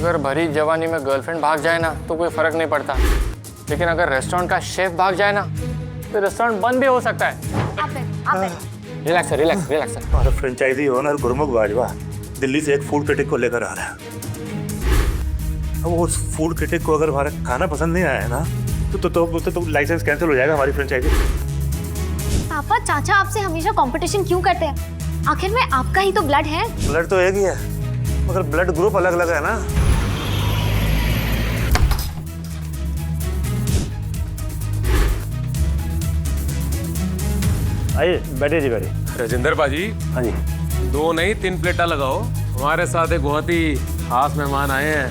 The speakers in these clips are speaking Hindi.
अगर भरी जवानी में गर्लफ्रेंड भाग जाए ना तो कोई फर्क नहीं पड़ता, लेकिन अगर रेस्टोरेंट का शेफ भाग जाए ना तो रेस्टोरेंट बंद भी हो सकता है। Relax relax relax. हमारा फ्रेंचाइजी ओनर गुरमुख बाजवा दिल्ली से एक फूड क्रिटिक को लेकर आ रहा है। अब उस फूड क्रिटिक को अगर हमारा खाना पसंद नहीं आया ना तो लाइसेंस कैंसिल हो जाएगा हमारी फ्रेंचाइजी। पापा चाचा आपसे हमेशा कंपटीशन क्यों करते हैं? आखिर में आपका ही तो ब्लड है। ब्लड तो एक ही है मगर ब्लड ग्रुप अलग अलग है ना। आइए बैठिए जी बैठिए। राजेंद्र बाजी, हाँ जी 2 नहीं 3 प्लेटा लगाओ। हमारे साथ एक बहुत ही खास मेहमान आए हैं।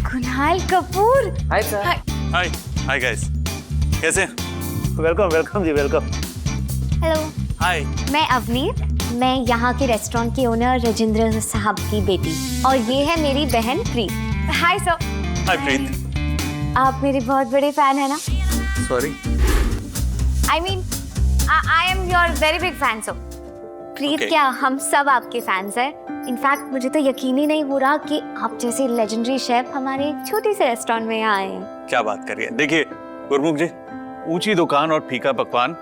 Kunal Kapoor. Hi sir. Hi hi guys, कैसे? Welcome welcome ji welcome. Hello, hi. मैं अवनीत, मैं यहाँ के रेस्टोरेंट के ओनर राजेंद्र साहब की बेटी, और ये है मेरी बहन प्रीत। हाय सर। हाय प्रीत। आप मेरे बहुत बड़े फैन है ना? Sorry. I mean I am your very big fan sir. Preet Okay. क्या, हम सब आपके फैंस हैं। इनफैक्ट मुझे तो यकीन ही नहीं हो रहा कि आप जैसे लेजेंडरी शेफ हमारे छोटे से रेस्टोरेंट में आए हैं। क्या बात कर रही है? देखिए गुरमुख जी, ऊंची दुकान और फीका पकवान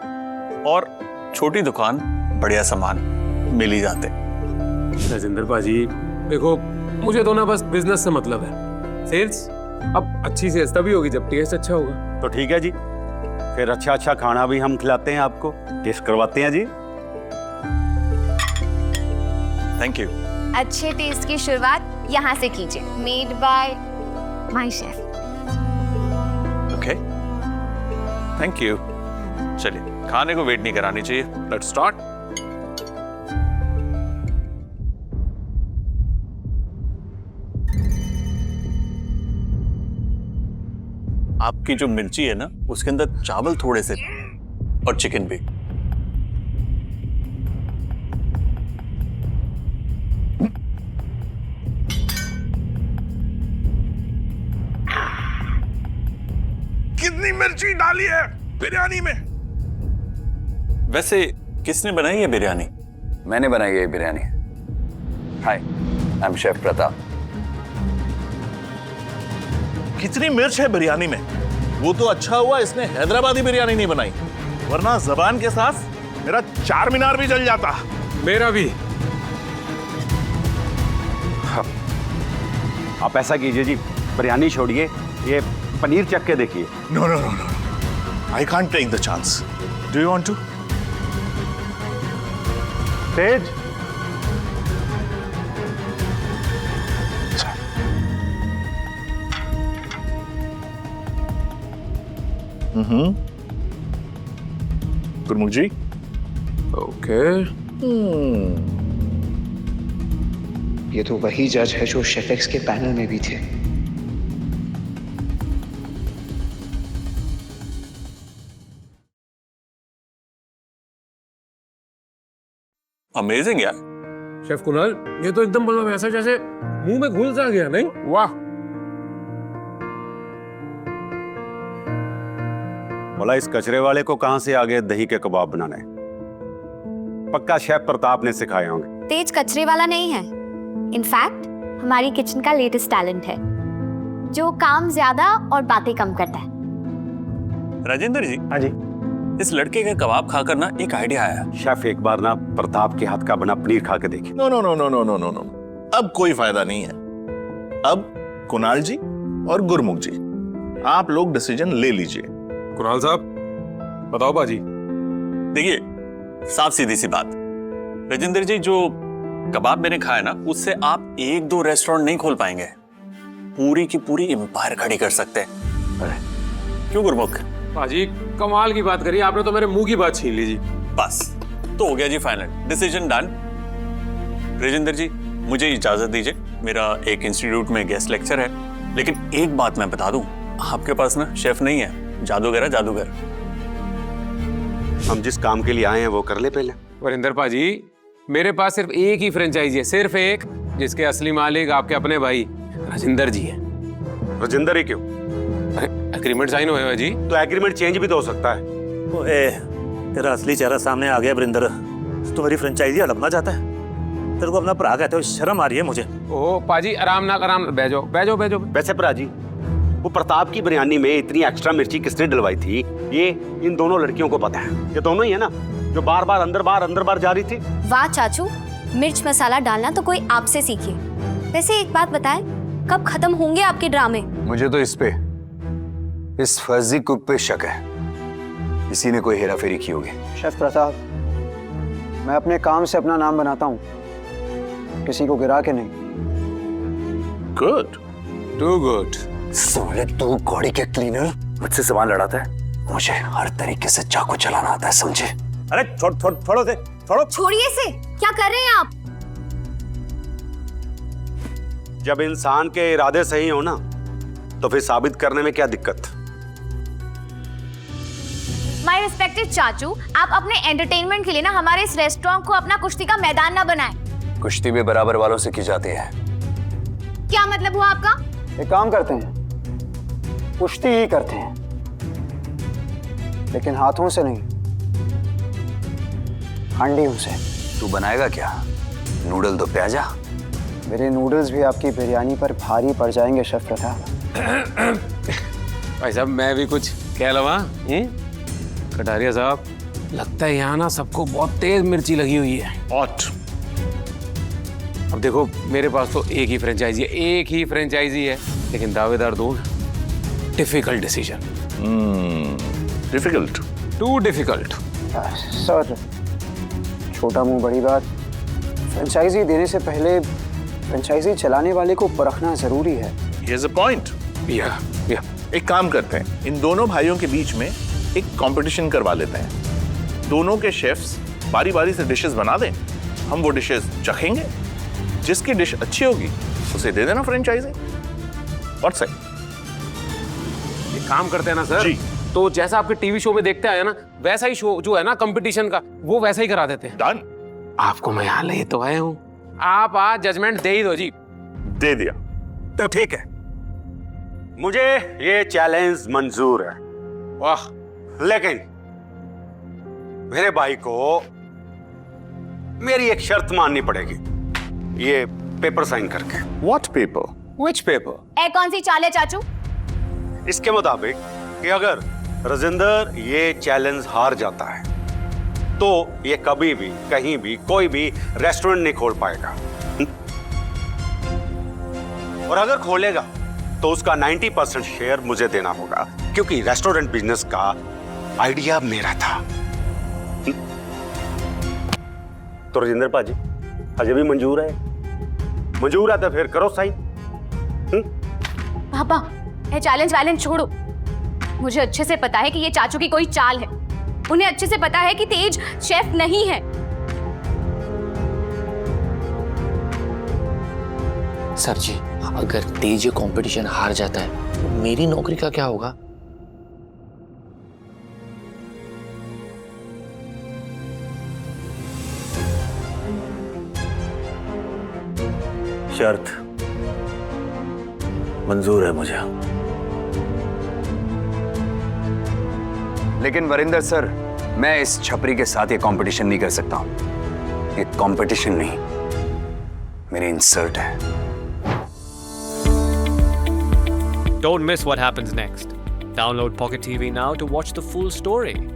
और छोटी दुकान बढ़िया सामान मिल ही जाते। राजेंद्र बाजी देखो, मुझे तो ना बस बिजनेस से मतलब है। सेल्स अब अच्छी सेल्स तभी होगी जब टेस्ट अच्छा होगा। तो ठीक है जी, फिर अच्छा अच्छा खाना भी हम खिलाते हैं आपको, टेस्ट करवाते हैं जी। Thank you. अच्छे टेस्ट की शुरुआत यहाँ से कीजिए। Made by my chef. Okay, thank you. चलिए, खाने को वेट नहीं करानी चाहिए। Let's start. आपकी जो मिर्ची है ना, उसके अंदर चावल थोड़े से और चिकन भी। कितनी मिर्ची डाली है बिरयानी में? वैसे किसने बनाई है बिरयानी? मैंने बनाई है ये बिरयानी। हाय, आई एम शेफ प्रताप। कितनी मिर्च है बिरयानी में? वो तो अच्छा हुआ इसने हैदराबादी बिरयानी नहीं बनाई, वरना जबान के साथ मेरा 4 मीनार भी जल जाता। मेरा भी। आप ऐसा कीजिए जी, बिरयानी छोड़िए, ये पनीर चख के देखिए। No no no no, I can't take the chance. Do you want to? Tej, Gurmukh ji. Okay. ये तो वही जज है जो शेफेक्स के पैनल में भी थे। अमेजिंग यार। शेफ कुणाल, ये तो एकदम मतलब ऐसा जैसे मुंह में घुल सा गया। नहीं, वाह। बोला इस कचरे वाले को कहां से आ गए दही के कबाब बनाने? पक्का शेफ प्रताप ने सिखाए होंगे। तेज कचरे वाला नहीं है। इनफैक्ट हमारी किचन का लेटेस्ट टैलेंट है, जो काम ज्यादा और बातें कम करता है। राजेंद्र जी, हाँ जी। इस लड़के का कबाब खाकर ना एक आइडिया आया। शेफ एक बार ना प्रताप के हाथ का बना पनीर खा के देखिए। No no no no no no no no, अब कोई फायदा नहीं है। अब कुणाल जी और गुरमुख जी, आप लोग डिसीजन ले लीजिए। कुणाल साहब बताओ बाजी। देखिए, साफ सीधी सी बात, राजेंद्र जी, जो कबाब मैंने खाया ना, उससे आप 1-2 रेस्टोरेंट नहीं खोल पाएंगे, पूरी की पूरी एम्पायर खड़ी कर सकते हैं। अरे क्यों गुरमुख? बाजी कमाल की बात करी आपने, तो मेरे मुंह की बात छीन ली जी। बस तो हो गया जी, फाइनल डिसीजन डन। राजेंद्र जी, मुझे इजाजत दीजिए, मेरा एक इंस्टीट्यूट में गेस्ट लेक्चर है। लेकिन एक बात मैं बता दूं, आपके पास ना शेफ नहीं है, जादूगर है, जादूगर। हम जिस काम के लिए आए हैं वो कर ले पहले। वरिंदर पाजी, मेरे पास सिर्फ एक ही फ्रेंचाइजी है, सिर्फ एक, जिसके असली मालिक आपके अपने भाई राजेंद्र जी हैं। राजेंद्र ही क्यों? एग्रीमेंट साइन हुए हैं जी। तो एग्रीमेंट चेंज भी तो हो सकता है। तेरा असली चेहरा सामने आ गया वरिंदर। तू मेरी फ्रेंचाइजी हड़पना चाहता है? तेरे को अपना भरा कहते हो, शर्म आ रही है मुझे। ओ पाजी आराम ना बैठो बैठो बैठो। वैसे भरा जी, वो प्रताप की बिरयानी में इतनी एक्स्ट्रा मिर्ची किसने डलवाई थी, ये इन दोनों लड़कियों को पता है। ये दोनों ही है ना जो बार बार अंदर बार जा रही थी। वाह चाचू, मिर्च मसाला डालना तो कोई आपसे सीखे। वैसे एक बात बताएं, कब खत्म होंगे आपके ड्रामे? मुझे तो इस फर्जी कुक पे शक है। इसी ने कोई हेराफेरी की होगी। शेफ प्रताप, मैं अपने काम से अपना नाम बनाता हूँ, किसी को गिरा के नहीं। Good, too good. साले तू घोड़ी के क्लीनर मुझसे सामान लड़ाता है। मुझे हर तरीके से चाकू चलाना आता है, समझे? अरे छोड़ो। छोड़िए से, क्या कर रहे हैं आप? जब इंसान के इरादे सही हो ना, तो फिर साबित करने में क्या दिक्कत? माय रिस्पेक्टेड चाचू, आप अपने एंटरटेनमेंट के लिए ना हमारे इस रेस्टोरेंट को अपना कुश्ती का मैदान ना बनाएं। कुश्ती भी बराबर वालों से की जाती है। क्या मतलब हुआ आपका? एक काम करते हैं, कुश्ती ही करते हैं, लेकिन हाथों से नहीं, हांडियों से। तू बनाएगा क्या? नूडल दो प्याजा। मेरे नूडल्स भी आपकी बिरयानी पर भारी पड़ जाएंगे शेफ प्रताप। भाई साहब मैं भी कुछ कह लवा। कटारिया साहब, लगता है यहाँ ना सबको बहुत तेज मिर्ची लगी हुई है। अब देखो मेरे पास तो एक ही फ्रेंचाइजी है, लेकिन दावेदार दो। Difficult decision. Difficult, too difficult. Sir, छोटा मुंह बड़ी बात। फ्रेंचाइजी देने से पहले फ्रेंचाइजी चलाने वाले को परखना जरूरी है। Here's a point. या एक काम करते हैं, इन दोनों भाइयों के बीच में एक कंपटीशन करवा लेते हैं। दोनों के शेफ्स बारी बारी से डिशेस बना दें, हम वो डिशेस चखेंगे, जिसकी डिश अच्छी होगी उसे दे देना फ्रेंचाइजी। What's it? ये काम करते हैं ना सर जी। तो जैसा आपके टीवी शो में देखते आए ना, वैसा ही शो जो है ना कंपटीशन का, वो वैसा ही करा देते हैं। डन। आपको मैं यहाँ ले तो आया हूँ, आप आज जजमेंट दे ही दो जी। दे दिया। तो ठीक है, मुझे ये चैलेंज मंजूर है। वाह। लेकिन मेरे भाई को मेरी एक शर्त माननी पड़ेगी, ये पेपर साइन करके। What paper? Which paper? ए कौन सी चाल है चाचू? इसके मुताबिक कि अगर राजेंद्र ये चैलेंज हार जाता है तो ये कभी भी कहीं भी कोई भी रेस्टोरेंट नहीं खोल पाएगा, और अगर खोलेगा तो उसका 90% शेयर मुझे देना होगा, क्योंकि रेस्टोरेंट बिजनेस का आइडिया मेरा था। तो राजेंद्र पाजी, अजय भी मंजूर है? मंजूर है तो फिर करो साइन। पापा, ये चैलेंज छोड़ो। मुझे अच्छे से पता है कि ये चाचू की कोई चाल है। उन्हें अच्छे से पता है कि तेज शेफ नहीं है। सर जी, अगर तेज ये कंपटीशन हार जाता है तो मेरी नौकरी का क्या होगा? शर्त मंजूर है मुझे। लेकिन वरिंदर सर, मैं इस छपरी के साथ ये कंपटीशन नहीं कर सकता हूं। ये कंपटीशन नहीं, मेरी इंसल्ट है। Don't miss what happens next. Download Pocket TV now to watch the full story.